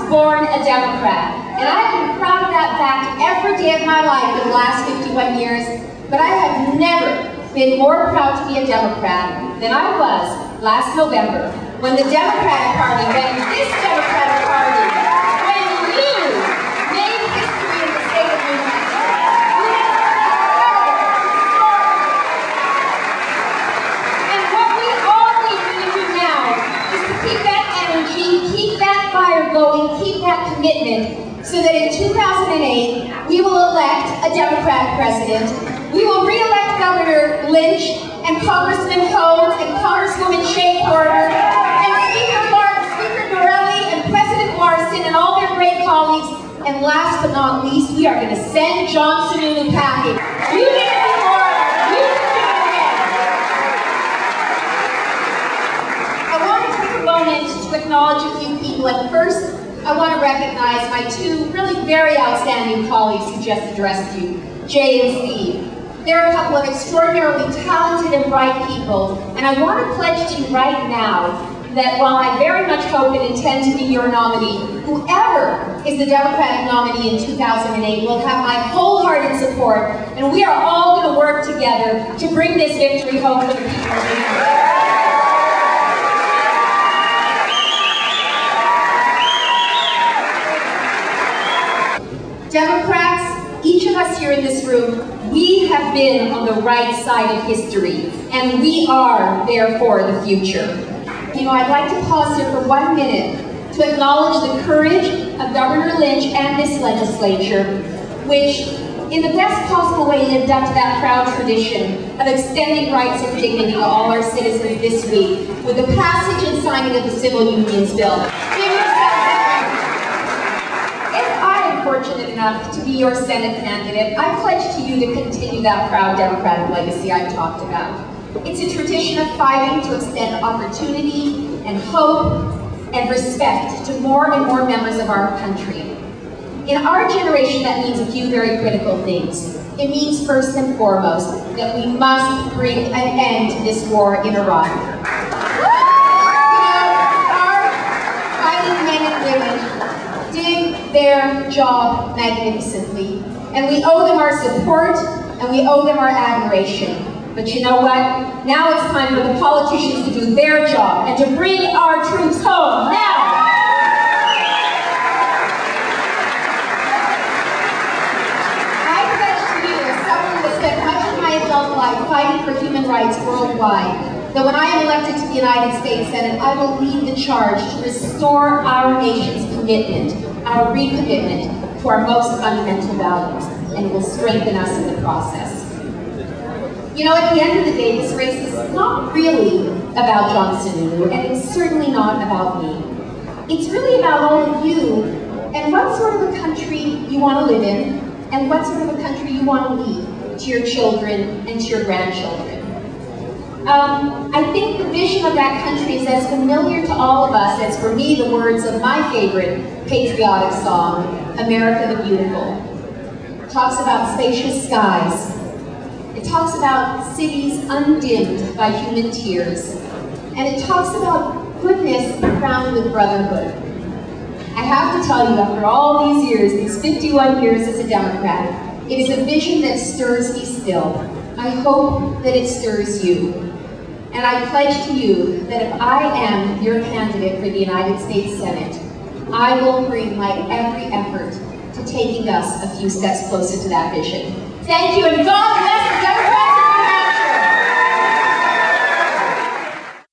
born a Democrat, and I have been proud of that fact every day of my life in the last 51 years, but I have never been more proud to be a Democrat than I was last November when the Democratic Party, when this Democratic Party, when you made history in the state of New Hampshire. And what we all need to do now is to keep that energy, keep that fire going, keep that commitment, so that in 2008, we will elect a Democratic president. We will re-elect Governor Lynch and Congressman Hodes and Congresswoman Shea Porter and Speaker Morelli and President Larson and all their great colleagues. And last but not least, we are going to send John Sununu packing. You did it before, you can do it again. I want to take a moment to acknowledge a few people. And first, I want to recognize my two really very outstanding colleagues who just addressed you, Jay and Steve. They're a couple of extraordinarily talented and bright people, and I want to pledge to you right now that while I very much hope and intend to be your nominee, whoever is the Democratic nominee in 2008 will have my wholehearted support, and we are all going to work together to bring this victory home for the people of New Hampshire. Democrats, each of us here in this room, we have been on the right side of history, and we are, therefore, the future. You know, I'd like to pause here for 1 minute to acknowledge the courage of Governor Lynch and this legislature, which, in the best possible way, lived up to that proud tradition of extending rights and dignity to all our citizens this week with the passage and signing of the Civil Unions Bill. Fortunate enough to be your Senate candidate, I pledge to you to continue that proud Democratic legacy I've talked about. It's a tradition of fighting to extend opportunity and hope and respect to more and more members of our country. In our generation, that means a few very critical things. It means first and foremost that we must bring an end to this war in Iraq. Our fighting men and women did their job magnificently, and we owe them our support and we owe them our admiration. But you know what? Now it's time for the politicians to do their job and to bring our troops home now. I pledge to you, as someone who has spent much of my adult life fighting for human rights worldwide, that when I am elected to the United States Senate, I will lead the charge to restore our nation's commitment, our recommitment to our most fundamental values, and it will strengthen us in the process. You know, at the end of the day, this race is not really about John Sununu, and it's certainly not about me. It's really about all of you, and what sort of a country you want to live in, and what sort of a country you want to leave to your children and to your grandchildren. I think the vision of that country is as familiar to all of us as, for me, the words of my favorite patriotic song, America the Beautiful. It talks about spacious skies. It talks about cities undimmed by human tears. And it talks about goodness crowned with brotherhood. I have to tell you, after all these years, these 51 years as a Democrat, it is a vision that stirs me still. I hope that it stirs you. And I pledge to you that if I am your candidate for the United States Senate, I will bring my every effort to taking us a few steps closer to that vision. Thank you, and God bless the Democratic